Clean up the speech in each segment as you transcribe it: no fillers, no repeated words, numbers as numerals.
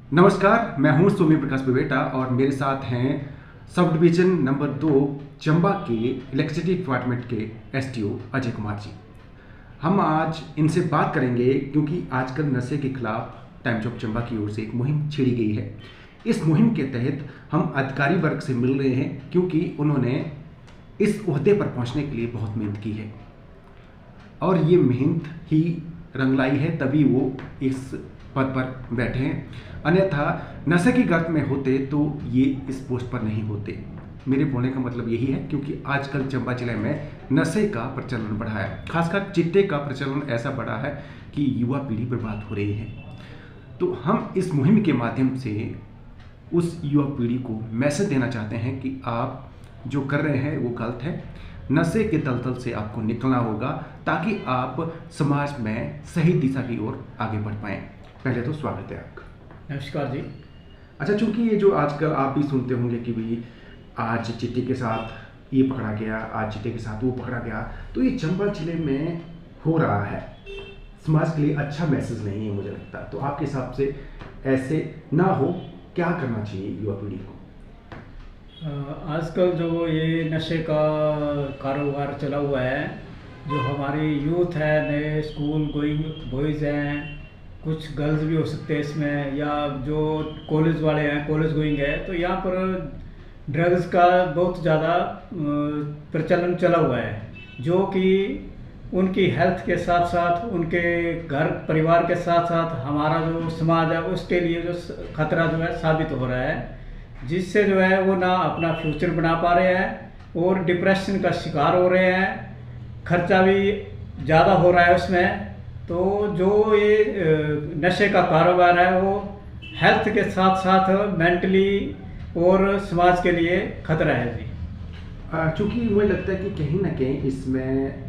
नमस्कार, मैं हूं सोमी प्रकाश बेटा और मेरे साथ हैं सब डिवीजन नंबर 2 चंबा के इलेक्ट्रिसिटी डिपार्टमेंट के एसटीओ अजय कुमार जी। हम आज इनसे बात करेंगे क्योंकि आजकल नशे के खिलाफ टाइम्स ऑफ चंबा की ओर से एक मुहिम छेड़ी गई है। इस मुहिम के तहत हम अधिकारी वर्ग से मिल रहे हैं क्योंकि उन्होंने इस ओहदे पर पहुंचने के लिए बहुत मेहनत की है और ये मेहनत ही रंग लाई है, तभी वो इस पद पर बैठे हैं। अन्यथा नशे की गर्त में होते तो ये इस पोस्ट पर नहीं होते। मेरे बोलने का मतलब यही है क्योंकि आजकल चंबा जिले में नशे का प्रचलन बढ़ा है, खासकर चिट्टे का प्रचलन ऐसा बढ़ा है कि युवा पीढ़ी बर्बाद हो रही है। तो हम इस मुहिम के माध्यम से उस युवा पीढ़ी को मैसेज देना चाहते हैं कि आप जो कर रहे हैं वो गलत है। नशे के दलदल से आपको निकलना होगा ताकि आप समाज में सही दिशा की ओर आगे बढ़ पाएं। पहले तो स्वागत है आपका। नमस्कार जी। अच्छा, चूंकि ये जो आजकल आप भी सुनते होंगे कि भाई आज चिट्टे के साथ ये पकड़ा गया, आज चिट्टे के साथ वो पकड़ा गया, तो ये चंबा जिले में हो रहा है। समाज के लिए अच्छा मैसेज नहीं है मुझे लगता। तो आपके हिसाब से ऐसे ना हो, क्या करना चाहिए युवा पीढ़ी को? आजकल जो ये नशे का कारोबार चला हुआ है, जो हमारी यूथ है, नए स्कूल गोइंग बॉयज़ हैं, कुछ गर्ल्स भी हो सकते हैं इसमें, या जो कॉलेज वाले हैं, कॉलेज गोइंग है, तो यहाँ पर ड्रग्स का बहुत ज़्यादा प्रचलन चला हुआ है, जो कि उनकी हेल्थ के साथ साथ उनके घर परिवार के साथ साथ हमारा जो समाज है उसके लिए जो खतरा जो है साबित हो रहा है, जिससे जो है वो ना अपना फ्यूचर बना पा रहे हैं और डिप्रेशन का शिकार हो रहे हैं। खर्चा भी ज़्यादा हो रहा है उसमें। तो जो ये नशे का कारोबार है वो हेल्थ के साथ साथ मेंटली और समाज के लिए खतरा है जी। चूँकि मुझे लगता है कि कहीं ना कहीं इसमें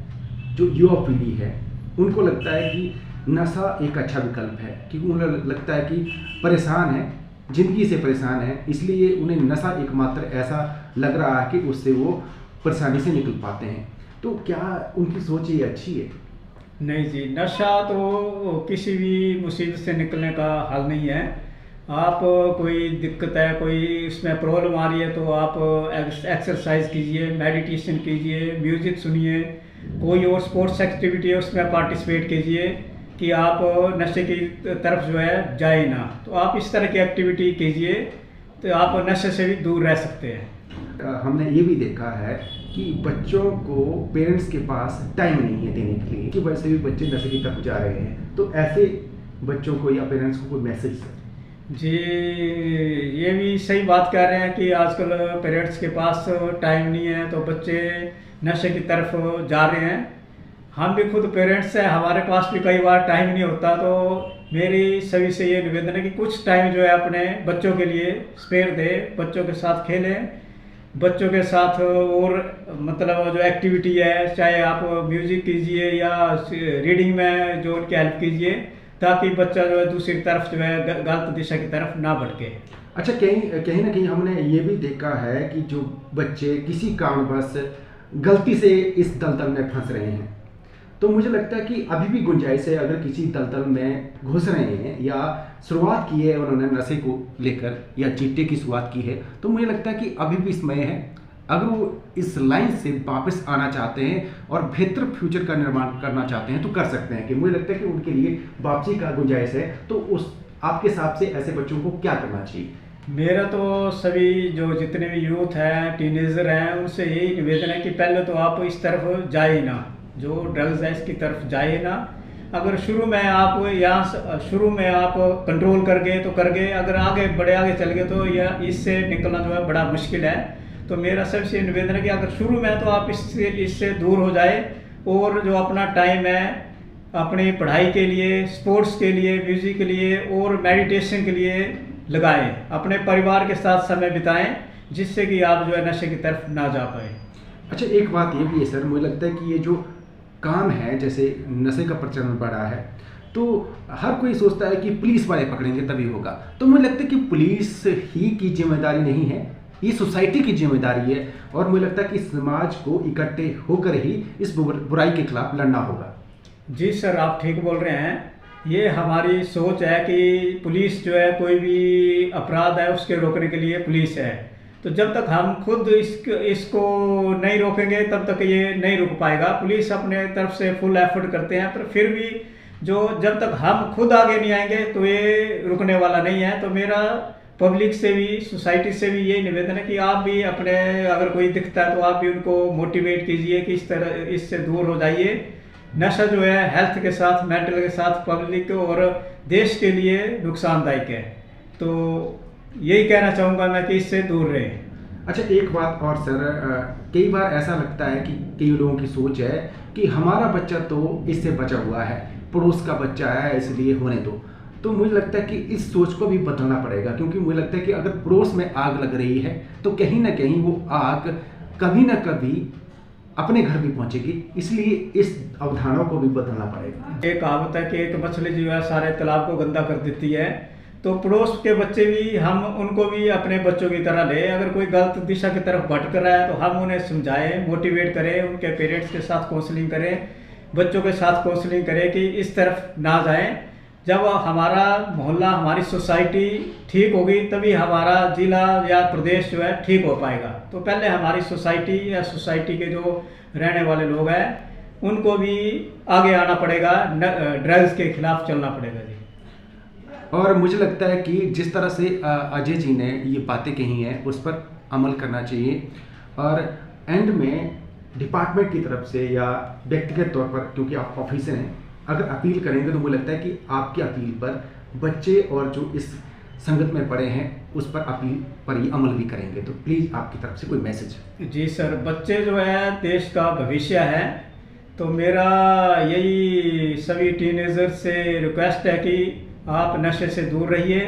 जो युवा पीढ़ी है उनको लगता है कि नशा एक अच्छा विकल्प है, क्योंकि उन्हें लगता है कि परेशान है, ज़िंदगी से परेशान है, इसलिए उन्हें नशा एकमात्र ऐसा लग रहा है कि उससे वो परेशानी से निकल पाते हैं। तो क्या उनकी सोच ये अच्छी है? नहीं जी, नशा तो किसी भी मुसीबत से निकलने का हल नहीं है। आप कोई दिक्कत है, कोई उसमें प्रॉब्लम आ रही है, तो आप एक्सरसाइज कीजिए, मेडिटेशन कीजिए, म्यूज़िक सुनिए, कोई और स्पोर्ट्स एक्टिविटी है उसमें पार्टिसिपेट कीजिए कि आप नशे की तरफ जो है जाए ना। तो आप इस तरह की एक्टिविटी कीजिए तो आप नशे से भी दूर रह सकते हैं। हमने ये भी देखा है कि बच्चों को पेरेंट्स के पास टाइम नहीं है देने के लिए, कि वैसे भी बच्चे नशे की तरफ जा रहे हैं। तो ऐसे बच्चों को या पेरेंट्स को कोई मैसेज? जी, ये भी सही बात कह रहे हैं कि आजकल पेरेंट्स के पास टाइम नहीं है तो बच्चे नशे की तरफ जा रहे हैं। हम भी खुद पेरेंट्स हैं, हमारे पास भी कई बार टाइम नहीं होता। तो मेरी सभी से ये निवेदन है कि कुछ टाइम जो है अपने बच्चों के लिए स्पेयर दें, बच्चों के साथ खेलें, बच्चों के साथ और मतलब जो एक्टिविटी है, चाहे आप म्यूज़िक कीजिए या रीडिंग में जो उनकी हेल्प कीजिए, ताकि बच्चा जो है दूसरी तरफ जो है गलत दिशा की तरफ ना भटके। अच्छा, कहीं ना कहीं हमने ये भी देखा है कि जो बच्चे किसी कारणवश गलती से इस दलदल में फंस रहे हैं, तो मुझे लगता है कि अभी भी गुंजाइश है, अगर किसी दलदल में घुस रहे हैं या शुरुआत की है उन्होंने नशे को लेकर या चिट्टे की शुरुआत की है, तो मुझे लगता है कि अभी भी समय है। अगर वो इस लाइन से वापस आना चाहते हैं और बेहतर फ्यूचर का निर्माण करना चाहते हैं तो कर सकते हैं। कि मुझे लगता है कि उनके लिए वापसी का गुंजाइश है। तो उस आपके हिसाब से ऐसे बच्चों को क्या करना चाहिए? मेरा तो सभी जो जितने भी यूथ हैं, टीनेजर हैं, उनसे यही निवेदन है कि पहले तो आप इस तरफ जाए ना, जो ड्रग्स है इसकी तरफ जाए ना। अगर शुरू में आप शुरू में आप कंट्रोल कर गए तो कर गए, अगर आगे चल गए तो यह इससे निकलना जो है बड़ा मुश्किल है। तो मेरा सबसे निवेदन है कि अगर शुरू में तो आप इससे दूर हो जाए और जो अपना टाइम है अपनी पढ़ाई के लिए, स्पोर्ट्स के लिए, म्यूज़िक के लिए और मेडिटेशन के लिए लगाएं, अपने परिवार के साथ समय बिताएं, जिससे कि आप जो है नशे की तरफ ना जा पाए। अच्छा, एक बात ये भी है सर, मुझे लगता है कि ये जो काम है, जैसे नशे का प्रचलन बढ़ा है, तो हर कोई सोचता है कि पुलिस वाले पकड़ेंगे तभी होगा। तो मुझे लगता है कि पुलिस ही की जिम्मेदारी नहीं है, ये सोसाइटी की जिम्मेदारी है। और मुझे लगता है कि समाज को इकट्ठे होकर ही इस बुराई के खिलाफ लड़ना होगा। जी सर, आप ठीक बोल रहे हैं। ये हमारी सोच है कि पुलिस जो है, कोई भी अपराध है उसके रोकने के लिए पुलिस है। तो जब तक हम खुद इसको नहीं रोकेंगे तब तक ये नहीं रुक पाएगा। पुलिस अपने तरफ से फुल एफर्ट करते हैं, पर फिर भी जब तक हम खुद आगे नहीं आएंगे तो ये रुकने वाला नहीं है। तो मेरा पब्लिक से भी, सोसाइटी से भी यही निवेदन है कि आप भी अपने, अगर कोई दिखता है तो आप भी उनको मोटिवेट कीजिए कि इस तरह इससे दूर हो जाइए। नशा जो है हेल्थ के साथ, मेंटल के साथ, पब्लिक और देश के लिए नुकसानदायक है। तो यही कहना चाहूँगा मैं कि इससे दूर रहें। अच्छा, एक बात और सर, कई बार ऐसा लगता है कि कई लोगों की सोच है कि हमारा बच्चा तो इससे बचा हुआ है, पड़ोस का बच्चा है इसलिए होने दो। तो मुझे लगता है कि इस सोच को भी बदलना पड़ेगा, क्योंकि मुझे लगता है कि अगर पड़ोस में आग लग रही है तो कहीं ना कहीं वो आग कभी ना कभी अपने घर भी पहुंचेगी, इसलिए इस अवधारणा को भी बदलना पड़ेगा। एक कहावत है कि एक मछली जो है सारे तालाब को गंदा कर देती है। तो पड़ोस के बच्चे भी, हम उनको भी अपने बच्चों की तरह लें। अगर कोई गलत दिशा की तरफ भटक रहा है तो हम उन्हें समझाएं, मोटिवेट करें, उनके पेरेंट्स के साथ काउंसलिंग करें, बच्चों के साथ काउंसलिंग करें कि इस तरफ ना जाएं। जब हमारा मोहल्ला, हमारी सोसाइटी ठीक होगी तभी हमारा जिला या प्रदेश जो है ठीक हो पाएगा। तो पहले हमारी सोसाइटी या सोसाइटी के जो रहने वाले लोग हैं उनको भी आगे आना पड़ेगा, ड्रग्स के खिलाफ चलना पड़ेगा जी। और मुझे लगता है कि जिस तरह से अजय जी ने ये बातें कही हैं उस पर अमल करना चाहिए। और एंड में डिपार्टमेंट की तरफ से या व्यक्तिगत तौर पर, क्योंकि आप ऑफिसर हैं, अगर अपील करेंगे तो मुझे लगता है कि आपकी अपील पर बच्चे और जो इस संगत में पड़े हैं उस पर अपील पर ही अमल भी करेंगे। तो प्लीज़ आपकी तरफ से कोई मैसेज। जी सर, बच्चे जो है देश का भविष्य है। तो मेरा यही सभी टीनेजर से रिक्वेस्ट है कि आप नशे से दूर रहिए,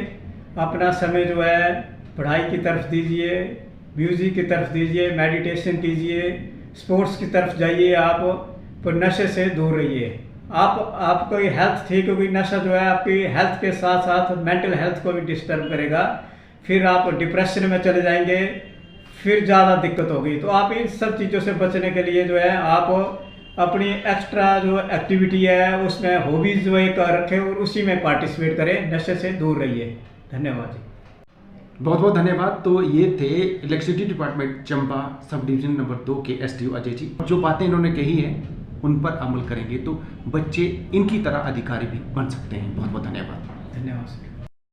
अपना समय जो है पढ़ाई की तरफ दीजिए, म्यूज़िक की तरफ दीजिए, मेडिटेशन कीजिए, स्पोर्ट्स की तरफ जाइए आप, पर नशे से दूर रहिए। आपकी हेल्थ ठीक होगी। नशा जो है आपकी हेल्थ के साथ साथ मेंटल हेल्थ को भी डिस्टर्ब करेगा, फिर आप डिप्रेशन में चले जाएंगे, फिर ज़्यादा दिक्कत होगी। तो आप इन सब चीज़ों से बचने के लिए जो है आप अपनी एक्स्ट्रा जो एक्टिविटी है उसमें हॉबीज़ जो एक रखें और उसी में पार्टिसिपेट करें, नशे से दूर रहिए। धन्यवाद जी। बहुत बहुत धन्यवाद। तो ये थे electricity department Chamba sub division number 2 के SDO अजय जी। जो बातें इन्होंने कही हैं उन पर अमल करेंगे तो बच्चे इनकी तरह अधिकारी भी बन सकते हैं। बहुत बहुत धन्यवाद। धन्यवाद।